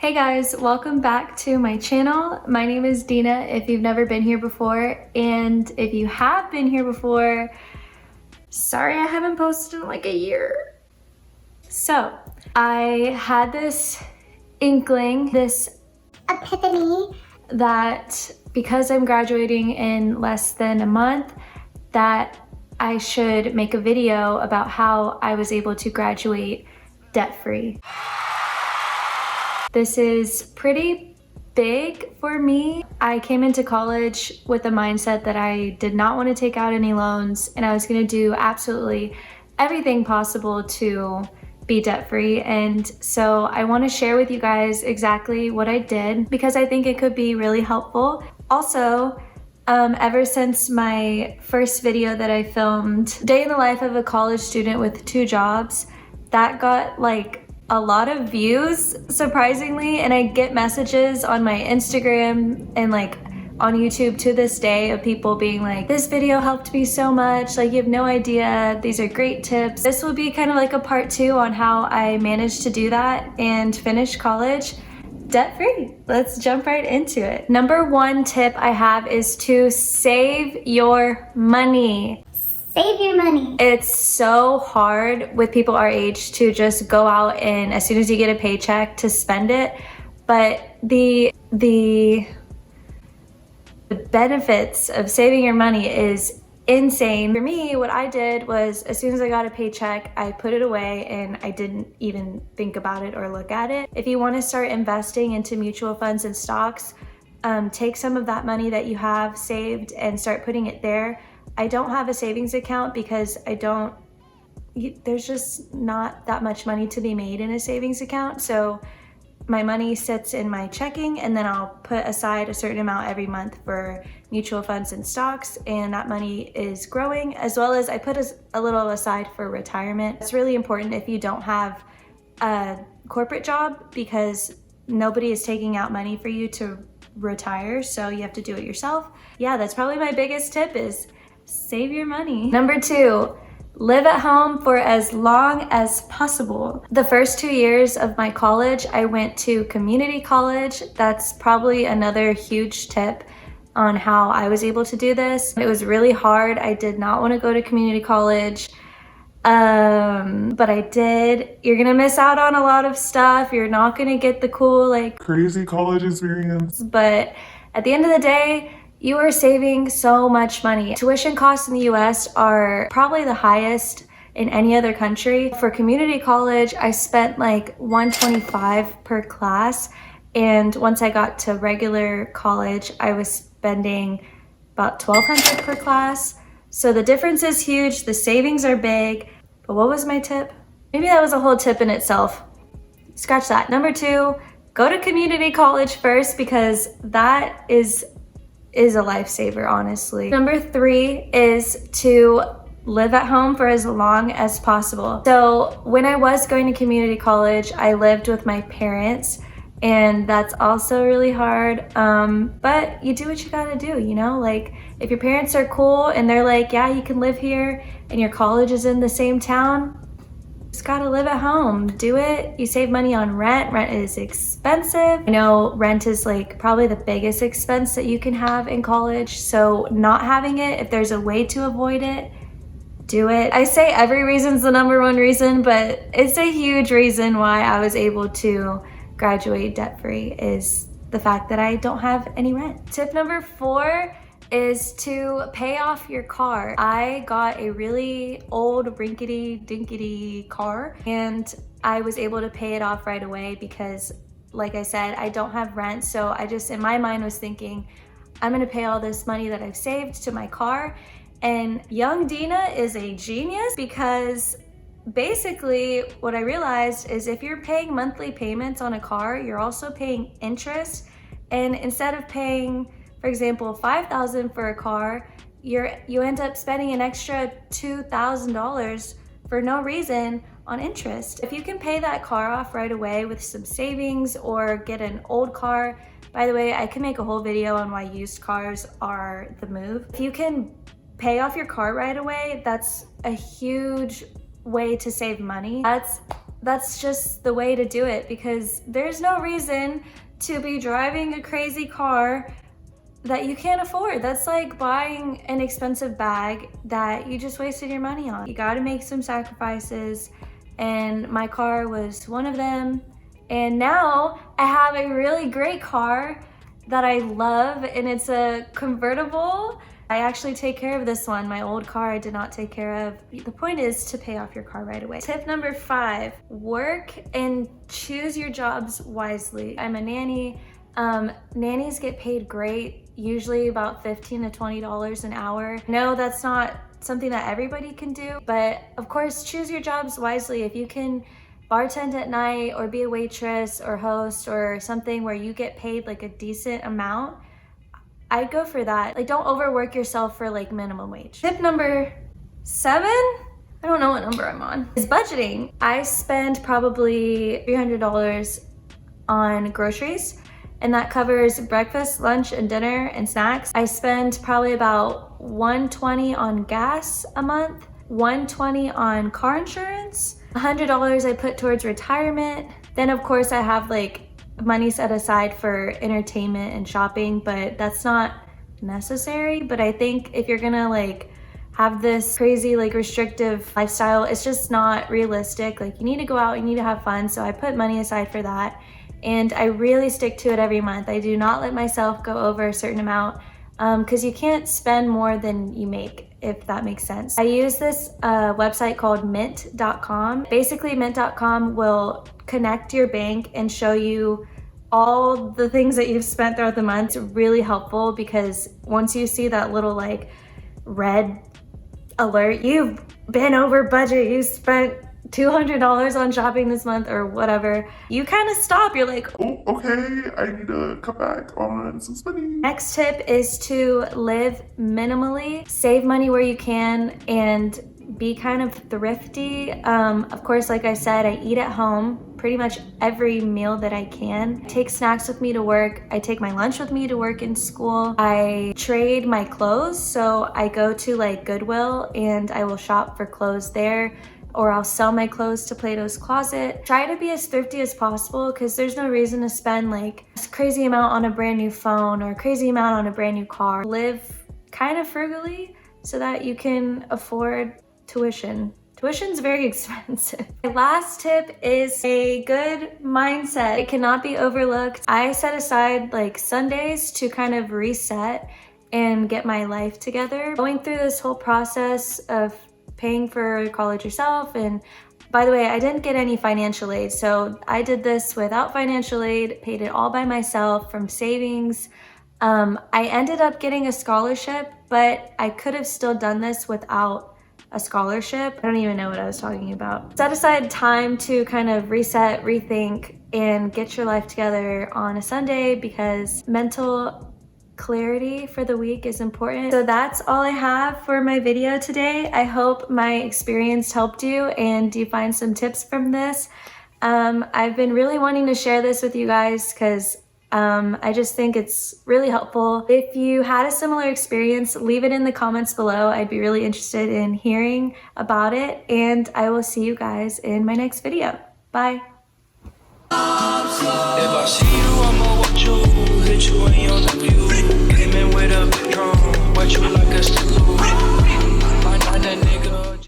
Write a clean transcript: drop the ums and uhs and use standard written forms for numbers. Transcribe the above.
Hey guys, welcome back to my channel. My name is Dina if you've never been here before, and if you have been here before, sorry I haven't posted in like a year. So I had this inkling, this epiphany that because I'm graduating in less than a month, that I should make a video about how I was able to graduate debt-free. This is pretty big for me. I came into college with the mindset that I did not want to take out any loans and I was going to do absolutely everything possible to be debt-free. And so I want to share with you guys exactly what I did because I think it could be really helpful. Also, ever since my first video that I filmed, Day in the Life of a College Student with 2 Jobs, that got like a lot of views, surprisingly, and I get messages on my Instagram and like on YouTube to this day of people being like, this video helped me so much, like you have no idea, these are great tips. This will be kind of like a part 2 on how I managed to do that and finish college debt-free. Let's jump right into it. Number 1 tip I have is to save your money. Save your money. It's so hard with people our age to just go out and as soon as you get a paycheck to spend it. But the benefits of saving your money is insane. For me, what I did was as soon as I got a paycheck, I put it away and I didn't even think about it or look at it. If you want to start investing into mutual funds and stocks, take some of that money that you have saved and start putting it there. I don't have a savings account because there's just not that much money to be made in a savings account. So my money sits in my checking and then I'll put aside a certain amount every month for mutual funds and stocks, and that money is growing, as well as I put a little aside for retirement. It's really important if you don't have a corporate job because nobody is taking out money for you to retire, so you have to do it yourself. Yeah, that's probably my biggest tip is save your money. Number 2, live at home for as long as possible. The first 2 years of my college, I went to community college. That's probably another huge tip on how I was able to do this. It was really hard. I did not want to go to community college, but I did. You're gonna miss out on a lot of stuff. You're not gonna get the cool, like, crazy college experience. But at the end of the day, you are saving so much money. Tuition costs in the US are probably the highest in any other country. For community college, I spent like $125 per class. And once I got to regular college, I was spending about $1,200 per class. So the difference is huge. The savings are big. But what was my tip? Maybe that was a whole tip in itself. Scratch that. Number 2, go to community college first because that is a lifesaver, honestly. Number 3 is to live at home for as long as possible. So when I was going to community college, I lived with my parents, and that's also really hard. But you do what you gotta do, you know? Like, if your parents are cool and they're like, yeah, you can live here, and your college is in the same town, just gotta live at home. Do it. You save money on rent. Rent is expensive. I know rent is like probably the biggest expense that you can have in college. So not having it, if there's a way to avoid it, do it. I say every reason's the number 1 reason, but it's a huge reason why I was able to graduate debt-free is the fact that I don't have any rent. Tip number 4 is to pay off your car. I got a really old rinkety-dinkety car and I was able to pay it off right away because, like I said, I don't have rent. So I just, in my mind, was thinking, I'm gonna pay all this money that I've saved to my car. And young Dina is a genius because basically what I realized is if you're paying monthly payments on a car, you're also paying interest. And instead of paying, for example, $5,000 for a car, you end up spending an extra $2,000 for no reason on interest. If you can pay that car off right away with some savings or get an old car, by the way, I can make a whole video on why used cars are the move. If you can pay off your car right away, that's a huge way to save money. That's that's just the way to do it, because there's no reason to be driving a crazy car that you can't afford. That's like buying an expensive bag that you just wasted your money on. You gotta make some sacrifices, and my car was one of them. And now I have a really great car that I love, and it's a convertible. I actually take care of this one. My old car I did not take care of. The point is to pay off your car right away. Tip number 5, work and choose your jobs wisely. I'm a nanny. Nannies get paid great, usually about $15 to $20 an hour. No, that's not something that everybody can do, but of course, choose your jobs wisely. If you can bartend at night or be a waitress or host or something where you get paid like a decent amount, I'd go for that. Like, don't overwork yourself for like minimum wage. Tip number 7, I don't know what number I'm on, is budgeting. I spend probably $300 on groceries, and that covers breakfast, lunch, and dinner and snacks. I spend probably about $120 on gas a month, $120 on car insurance, $100 I put towards retirement. Then of course I have like money set aside for entertainment and shopping, but that's not necessary. But I think if you're gonna like have this crazy like restrictive lifestyle, it's just not realistic. Like, you need to go out, you need to have fun. So I put money aside for that, and I really stick to it every month. I do not let myself go over a certain amount, because you can't spend more than you make, if that makes sense. I use this website called mint.com. Basically, mint.com will connect your bank and show you all the things that you've spent throughout the month. It's really helpful, because once you see that little like red alert, you've been over budget, you spent $200 on shopping this month or whatever, you kind of stop. You're like, Oh, okay, I need to cut back on some spending. Next tip is to live minimally, save money where you can, and be kind of thrifty. Of course, like I said, I eat at home pretty much every meal that I can. I take snacks with me to work. I take my lunch with me to work and school. I trade my clothes, so I go to like Goodwill and I will shop for clothes there, or I'll sell my clothes to Plato's Closet. Try to be as thrifty as possible, because there's no reason to spend like this crazy amount on a brand new phone or a crazy amount on a brand new car. Live kind of frugally so that you can afford tuition. Tuition's very expensive. My last tip is a good mindset. It cannot be overlooked. I set aside like Sundays to kind of reset and get my life together. Going through this whole process of paying for college yourself, and by the way, I didn't get any financial aid, so I did this without financial aid, paid it all by myself from savings. I ended up getting a scholarship, but I could have still done this without a scholarship. I don't even know what I was talking about. Set aside time to kind of reset, rethink, and get your life together on a Sunday, because mental clarity for the week is important. So that's all I have for my video today. I hope my experience helped you and you find some tips from this. I've been really wanting to share this with you guys, because I just think it's really helpful. If you had a similar experience, leave it in the comments below. I'd be really interested in hearing about it, and I will see you guys in my next video. Bye. If I see you, I'ma watch you, hit you in your view. Came in with a big drum, watch you like a stew.